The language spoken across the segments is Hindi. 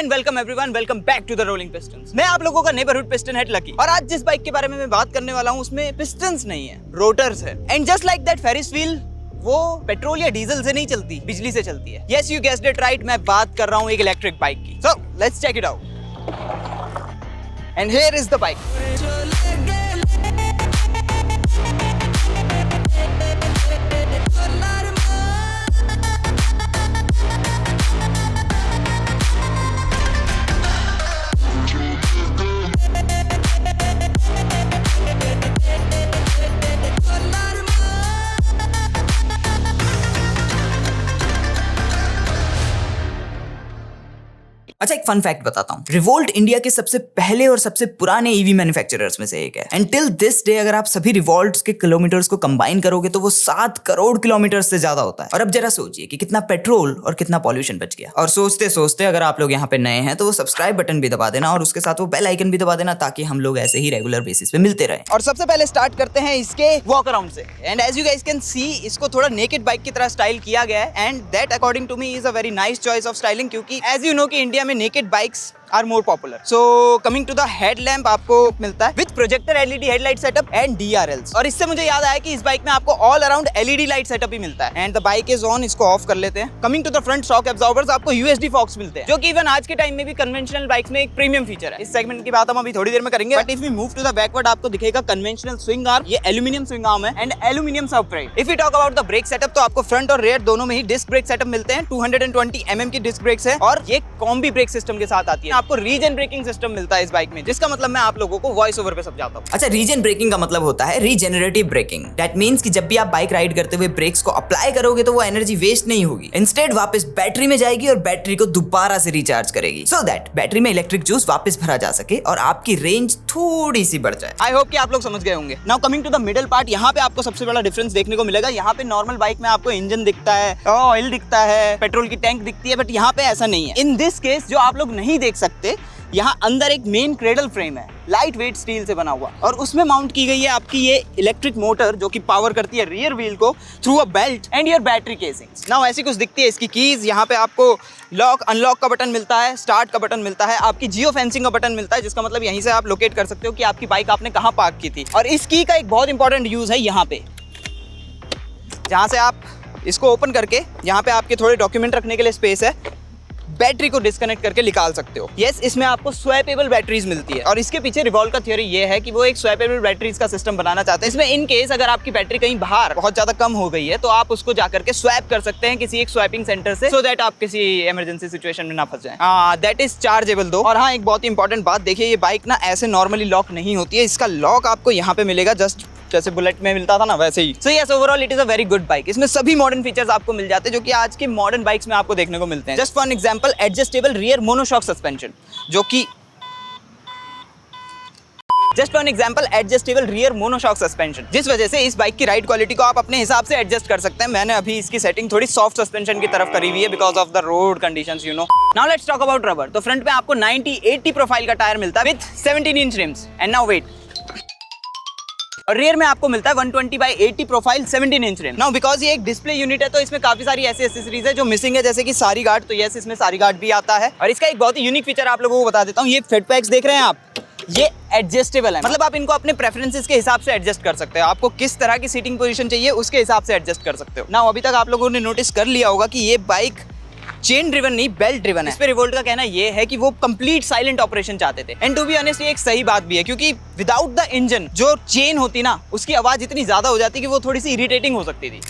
And welcome everyone, welcome back to the Rolling Pistons. मैं आप लोगों का नेबरहुड पिस्टन हेड लकी और आज जिस बाइक के बारे में मैं बात करने वाला हूँ उसमें पिस्टन्स नहीं है, रोटर्स है। And just like that Ferris wheel वो पेट्रोल या डीजल से नहीं चलती, बिजली से चलती है। Yes, you guessed it right, मैं बात कर रहा हूँ एक इलेक्ट्रिक बाइक की। So let's check it out and here is the bike. अच्छा, एक फन फैक्ट बताता हूँ। रिवोल्ट इंडिया के सबसे पहले और सबसे पुराने ईवी मैन्युफैक्चरर्स में से एक है। एंड टिल दिस डे अगर आप सभी रिवोल्ट्स के किलोमीटर्स को कंबाइन करोगे तो वो 7 करोड़ किलोमीटर से ज्यादा होता है। और अब जरा सोचिए कि कितना पेट्रोल और कितना पॉल्यूशन बच गया। और सोचते सोचते अगर आप लोग यहाँ पे नए हैं तो वो सब्सक्राइब बटन भी दबा देना और उसके साथ वो बेल आइकन भी दबा देना ताकि हम लोग ऐसे ही रेगुलर बेसिस पे मिलते रहे। और सबसे पहले स्टार्ट करते हैं इसके वॉक अराउंड से। And as you guys can see, इसको थोड़ा नेकेड बाइक की तरह स्टाइल किया गया है and that according to me is a very nice choice of styling, क्योंकि एज यू नो कि इंडिया में naked bikes are more popular. So coming to the headlamp आपको मिलता है with projector LED headlight setup and DRLs। और इससे मुझे याद आया कि इस बाइक में आपको all around LED light setup ही मिलता है। And the bike is on, इसको ऑफ कर लेते हैं। Coming to the front shock absorbers, आपको USD Fox मिलते हैं, जो कि इवन आज के टाइम में भी कन्वेंशनल बाइक्स में एक प्रीमियम फीचर है। इस सेगमेंट की बात हम अभी थोड़ी देर में करेंगे। But if we move to the backward, आपको दिखेगा कन्वेंशनल स्विंग आर्म, ये एल्यूमिनियम स्विंग आर्म है and aluminium sub frame. If we talk about the brake setup, तो आपको फ्रंट और रेयर दोनों में ही डिस्क ब्रेक सेटअप मिलते हैं। 220 mm की डिस्क ब्रेक्स है और ये कॉम्बी ब्रेक सिस्टम के साथ आती है। आपको रीजन ब्रेकिंग सिस्टम मिलता है इस बाइक में, जिसका मतलब मैं आप लोगों को वॉइस ओवर पे समझाता हूँ। अच्छा, रीजन ब्रेकिंग का मतलब होता है रीजेनरेटिव ब्रेकिंग। दैट मींस कि जब भी आप बाइक राइड करते हुए ब्रेक्स को अप्लाई करोगे तो वो एनर्जी वेस्ट नहीं होगी, इंस्टेड वापस बैटरी में जाएगी और बैटरी को दोबारा से रिचार्ज करेगी, सो दैट बैटरी में इलेक्ट्रिक जूस वापस भरा जा सके और आपकी रेंज थोड़ी सी बढ़ जाए। आई होप कि आप लोग समझ गए होंगे। Now coming to the middle part, यहाँ पे आपको सबसे बड़ा डिफरेंस देखने को मिलेगा। यहाँ पे नॉर्मल बाइक में आपको इंजन दिखता है, ऑयल दिखता है, पेट्रोल की टैंक दिखती है, बट यहाँ पे ऐसा नहीं है। इन दिस केस जो आप लोग नहीं देख सकते, यहाँ अंदर एक मेन क्रेडल फ्रेम है, लाइट वेट स्टील से बना हुआ, और उसमें माउंट की गई है आपकी ये इलेक्ट्रिक मोटर, जो कि पावर करती है रियर व्हील को through a belt and your battery casings. Now ऐसी कुछ दिखती है इसकी कीज। यहाँ पे आपको लॉक अनलॉक का बटन मिलता है, स्टार्ट का बटन मिलता है, आपकी जियो फेंसिंग का बटन मिलता है, जिसका मतलब यहीं से आप लोकेट कर सकते हो कि आपकी बाइक आपने कहाँ पार्क की थी। और इस की का एक बहुत इंपॉर्टेंट यूज है यहाँ पे, जहाँ से आप इसको ओपन करके यहाँ पे आपके थोड़े डॉक्यूमेंट रखने के लिए स्पेस है, बैटरी को डिस्कनेक्ट करके निकाल सकते हो। यस, इसमें आपको स्वैपेबल बैटरीज मिलती है और इसके पीछे रिवॉल्व का थ्योरी ये है कि वो एक स्वैपेबल बैटरीज का सिस्टम बनाना चाहते हैं। इसमें इन केस अगर आपकी बैटरी कहीं बाहर बहुत ज्यादा कम हो गई है तो आप उसको जाकर के स्वैप कर सकते हैं किसी एक स्वैपिंग सेंटर से, सो दैट आप किसी इमरजेंसी सिचुएशन में ना फंस जाए। दैट इज चार्जेबल दो। और हाँ, एक बहुत ही इंपॉर्टेंट बात, देखिए ये बाइक ना ऐसे नॉर्मली लॉक नहीं होती है, इसका लॉक आपको यहाँ पे मिलेगा, जस्ट जैसे बुलेट में मिलता था ना वैसे ही। So yes, overall it is a very good bike. इसमें सभी मॉडर्न फीचर्स आपको मिल जाते हैं जो कि आज के मॉडर्न बाइक्स में आपको देखने को मिलते हैं। Just for example, adjustable rear monoshock suspension, जिस वजह से इस बाइक की राइड क्वालिटी को आप अपने हिसाब से एडजस्ट कर सकते हैं। मैंने अभी इसकी सेटिंग थोड़ी सॉफ्ट सस्पेंशन की तरफ करी हुई है because of the road conditions, you know. Now let's talk about rubber. तो फ्रंट पे आपको 90/80 प्रोफाइल का टायर मिलता है with 17 inch rims. And now wait, और रियर में आपको मिलता है 120/80 profile 17 inch rim. Now because ये एक डिस्प्ले यूनिट है तो इसमें काफी सारी ऐसी एसेसरीज है जो मिसिंग है, जैसे कि सारी गार्ड। तो यस, इसमें सारी गार्ड भी आता है। और इसका एक बहुत ही यूनिक फीचर आप लोगों को बता देता हूँ, ये फेट पैक्स देख रहे हैं आप, ये एडजस्टेबल है, मतलब आप इनको अपने प्रेफरेंसेस के हिसाब से एडजस्ट कर सकते हो। आपको किस तरह की सीटिंग पोजीशन चाहिए उसके हिसाब से एडजस्ट कर सकते हो। नाउ अभी तक आप लोगों ने नोटिस कर लिया होगा कि ये बाइक चेन ड्रिवन नहीं, बेल्ट ड्रिवन है। इस पे रिवोल्ट का कहना ये है कि वो कंप्लीट साइलेंट ऑपरेशन चाहते थे। एंड टू बी ऑनेस्ट, ये एक सही बात भी है, क्योंकि विदाउट द इंजन जो चेन होती ना, उसकी आवाज इतनी ज्यादा हो जाती कि वो थोड़ी सी इरिटेटिंग हो सकती थी।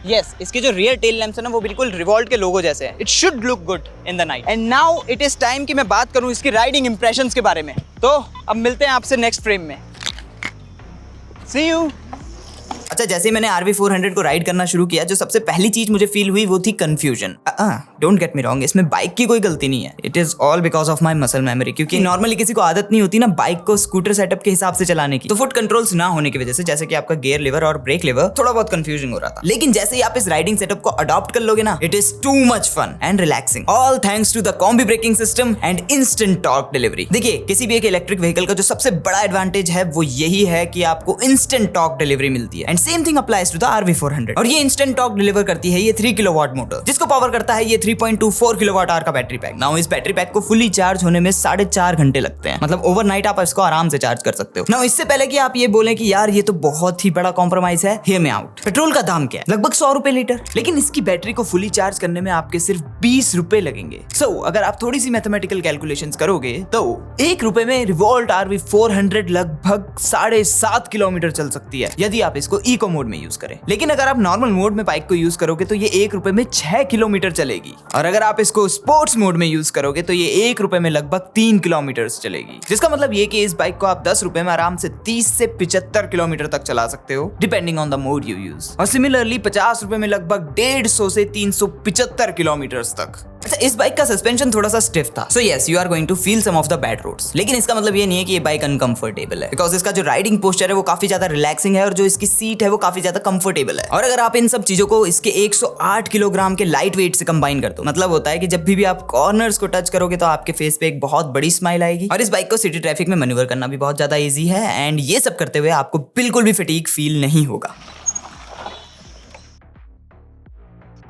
यस, इसके जो रियर टेल लैंप्स है ना, वो बिल्कुल रिवोल्ट के लोगो जैसे हैं। It should look good in the night. And now it is time कि मैं बात करूं इसकी राइडिंग इंप्रेशंस के बारे में। तो अब मिलते हैं आपसे नेक्स्ट फ्रेम में। सी यू। अच्छा, जैसे मैंने RV400 को राइड करना शुरू किया, जो सबसे पहली चीज मुझे फील हुई वो थी confusion. Don't get me wrong, इसमें बाइक की कोई गलती नहीं है, it is all because of my muscle memory. क्योंकि नॉर्मली किसी को आदत नहीं होती ना बाइक को स्कूटर सेटअप के हिसाब से चलाने की, तो फुट कंट्रोल्स ना होने की वजह से, जैसे कि आपका गियर लिवर और ब्रेक लिवर, थोड़ा बहुत कंफ्यूजिंग हो रहा था। लेकिन जैसे ही आप इस राइडिंग सेटअप को अडॉप्ट कर लोगे ना, it is too much fun and relaxing, all thanks to the combi braking system and instant torque delivery. देखिए, किसी भी एक इलेक्ट्रिक व्हीकल का जो सबसे बड़ा एडवांटेज है वो यही है कि आपको इंस्टेंट टॉर्क डिलीवरी मिलती है। And same thing applies to the RV400 और ये इंस्टेंट टॉर्क डिलीवर करती है ये 3 किलोवाट मोटर, जिसको पावर करता है ये 3.24 किलोवाट आवर का बैटरी पैक। नाउ इस बैटरी पैक को फुली चार्ज होने में 4.5 घंटे लगते हैं, मतलब ओवरनाइट आप इसको आराम से चार्ज कर सकते हो। नाउ इससे पहले कि आप ये बोले कि यार ये तो बहुत ही बड़ा कॉम्प्रोमाइज है, हियर मी आउट। पेट्रोल का दाम क्या है? लगभग 100 रुपए लीटर, लेकिन इसकी बैटरी को फुली चार्ज करने में आपके सिर्फ 20 रुपए लगेंगे। सो अगर आप थोड़ी सी मैथमेटिकल कैलकुलेशंस करोगे तो 1 रुपए में रिवोल्ट RV400 लगभग 7.5 किलोमीटर चल सकती है यदि आप इसको इको मोड में यूज करें। लेकिन अगर आप नॉर्मल मोड में बाइक को यूज करोगे तो ये 1 रुपए में 6 किलोमीटर चलेगी, और अगर आप इसको स्पोर्ट्स मोड में यूज करोगे तो ये 1 रुपए में लगभग 3 किलोमीटर चलेगी। जिसका मतलब ये कि इस बाइक को आप 10 रुपए में आराम से 30 से 75 किलोमीटर तक चला सकते हो, depending on the mode you use. और सिमिलरली 50 रुपए में लगभग 150 से 375 किलोमीटर तक। अच्छा, इस बाइक का सस्पेंशन थोड़ा सा स्टिफ था, so yes you are going to feel some of the bad roads, लेकिन इसका मतलब ये नहीं है कि ये बाइक अनकंफर्टेबल है, बिकॉज इसका जो राइडिंग पोस्चर है वो काफी ज्यादा रिलैक्सिंग है और जो इसकी सीट है वो काफी ज्यादा कंफर्टेबल है। और अगर आप इन सब चीजों को इसके 108 किलोग्राम के लाइट वेट से कंबाइन कर दो, मतलब होता है कि जब भी आप कॉर्नर्स को टच करोगे तो आपके फेस पे एक बहुत बड़ी स्माइल आएगी। और इस बाइक को सिटी ट्रैफिक में मैन्यूवर करना भी बहुत ज्यादा ईजी है, एंड ये सब करते हुए आपको बिल्कुल भी फटीग फील नहीं होगा।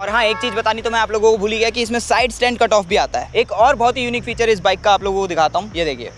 और हाँ, एक चीज बतानी तो मैं आप लोगों को भूल ही गया कि इसमें साइड स्टैंड कट ऑफ भी आता है। एक और बहुत ही यूनिक फीचर इस बाइक का आप लोगों को दिखाता हूँ, ये देखिए।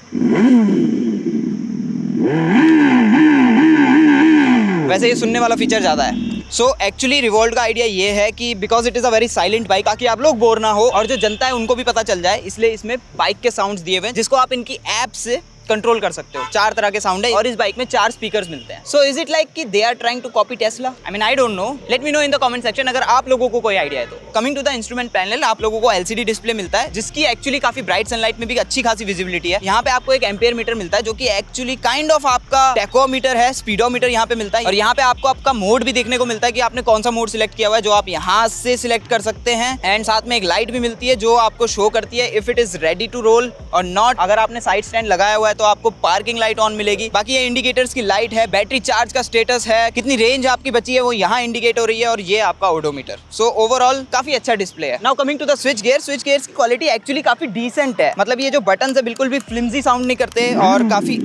वैसे ये सुनने वाला फीचर ज्यादा है। सो एक्चुअली रिवोल्ट का आइडिया ये है कि because it is a very silent bike, ताकि आप लोग बोर ना हो और जो जनता है उनको भी पता चल जाए, इसलिए इसमें बाइक के साउंड्स दिए हुए हैं जिसको आप इनकी ऐप से कंट्रोल कर सकते हो। 4 तरह के साउंड है और इस बाइक में 4 स्पीकर्स मिलते हैं। सो इज इट लाइक कि they are trying to copy Tesla? I mean I don't know, let me know in the comment section अगर आप लोगों को कोई आइडिया है तो। Coming to the instrument panel, आप लोगों को LCD डिस्प्ले मिलता है जिसकी एक्चुअली काफी ब्राइट सनलाइट में भी अच्छी खासी विजिबिलिटी है। यहाँ पे आपको एक एम्पियर मीटर मिलता है जो कि एक्चुअली काइंड ऑफ आपका टैकोमीटर है, स्पीडोमीटर यहाँ पे मिलता है। और यहाँ पे आपको आपका मोड भी देखने को मिलता है कि आपने कौन सा मोड सिलेक्ट किया हुआ है, जो आप यहाँ से सिलेक्ट कर सकते हैं। एंड साथ में एक लाइट भी मिलती है जो आपको शो करती है if it is ready to roll और नॉट। अगर आपने साइड स्टैंड लगाया हुआ है तो आपको पार्किंग लाइट ऑन मिलेगी। बाकी ये इंडिकेटर्स की लाइट है, बैटरी चार्ज का स्टेटस है, कितनी रेंज आपकी बची है वो यहाँ इंडिकेट हो रही है, और ये आपका ओडोमीटर। सो ओवरऑल काफी अच्छा डिस्प्ले है। Now coming to the switch gear, switch gears की क्वालिटी एक्चुअली काफी डिसेंट है। मतलब ये जो बटन है बिल्कुल भी फ्लिमजी साउंड नहीं करते और काफी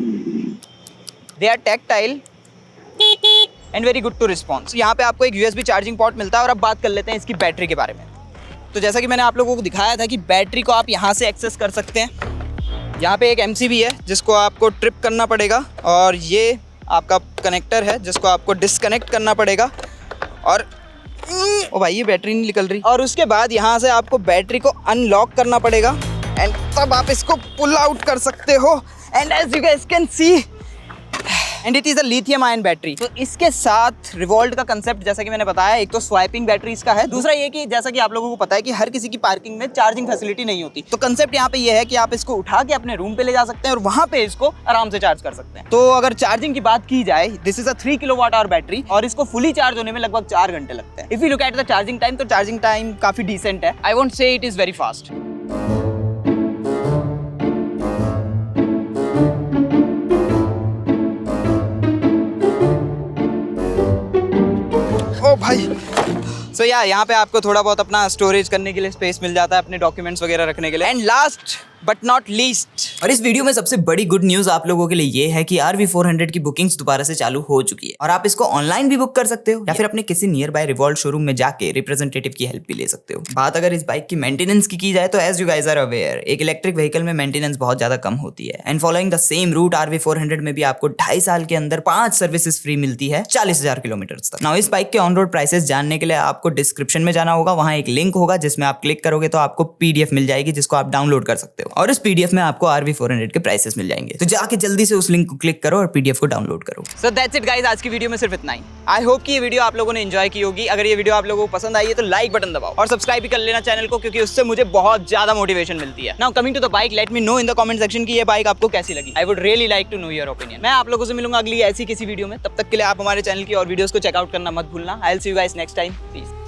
they are tactile and very good to response. यहाँ पे आपको एक USB चार्जिंग पोर्ट मिलता है। और अब बात कर लेते हैं इसकी बैटरी के बारे में। तो जैसा कि मैंने आप लोगों को दिखाया था कि बैटरी को आप यहाँ से एक्सेस कर सकते हैं। यहाँ पे एक MCB है जिसको आपको ट्रिप करना पड़ेगा, और ये आपका कनेक्टर है जिसको आपको डिस्कनेक्ट करना पड़ेगा। और ओ भाई ये बैटरी नहीं निकल रही। और उसके बाद यहाँ से आपको बैटरी को अनलॉक करना पड़ेगा एंड तब आप इसको पुल आउट कर सकते हो। And as you guys can see and it is a lithium ion battery. तो इसके साथ रिवोल्ट का कंसेप्ट जैसा कि मैंने बताया, एक तो स्वाइपिंग बैटरी इसका है, दूसरा ये कि जैसा कि आप लोगों को पता है कि हर किसी की पार्किंग में चार्जिंग फैसिलिटी नहीं होती। तो कंसेप्ट यहाँ पे ये है कि आप इसको उठा के अपने रूम पे ले जा सकते हैं और वहां पे इसको आराम से चार्ज कर सकते हैं। तो अगर चार्जिंग की बात की जाए, this is a 3 kilowatt hour battery और इसको फुली चार्ज होने में लगभग 4 घंटे लगते हैं। If you look at the charging time, तो चार्जिंग टाइम काफी डिसेंट है। I won't say it is very fast. ओ भाई, सो यहाँ पे आपको थोड़ा बहुत अपना स्टोरेज करने के लिए स्पेस मिल जाता है, अपने डॉक्यूमेंट्स वगैरह रखने के लिए। And last but not least, और इस वीडियो में सबसे बड़ी गुड न्यूज आप लोगों के लिए ये है कि RV400 की बुकिंग्स दोबारा से चालू हो चुकी है और आप इसको ऑनलाइन भी बुक कर सकते हो या फिर अपने किसी नियर बाय रिवोल्ट शोरूम में जाके रिप्रेजेंटेटिव की हेल्प भी ले सकते हो। बात अगर इस बाइक की मेंटेनेंस की जाए तो as you guys are aware, एक इलेक्ट्रिक व्हीकल में मेंटेनेंस बहुत ज्यादा कम होती है। And following the same route RV400 में भी आपको 2.5 साल के अंदर 5 सर्विसेज फ्री मिलती है 40,000 किलोमीटर तक। नाउ इस बाइक के ऑन रोड प्राइसेस जानने के लिए आपको डिस्क्रिप्शन में जाना होगा, वहां एक लिंक होगा जिसमें आप क्लिक करोगे तो आपको PDF मिल जाएगी जिसको आप डाउनलोड कर सकते हो, और इस PDF में आपको RV400 के प्राइसेस मिल जाएंगे। तो जाके जल्दी से उस लिंक को क्लिक करो और PDF को डाउनलोड करो। सो दैट्स इट गाइस, आज की वीडियो में सिर्फ इतना ही। आई होप कि ये वीडियो आप लोगों ने एंजॉय की होगी। अगर ये वीडियो आप लोगों को पसंद आई है तो लाइक बटन दबाओ और सब्सक्राइब भी कर लेना चैनल को, क्योंकि उससे मुझे बहुत ज्यादा मोटिवेशन मिलती है। Now coming to the bike, let me know in the comment section कि ये बाइक आपको कैसी लगी। I would really like to know your opinion. मैं आप लोगों से मिलूंगा अगली ऐसी किसी वीडियो में, तब तक के लिए आप हमारे चैनल की और वीडियोस को चेकआउट करना मत भूलना। I will see you guys next time, please.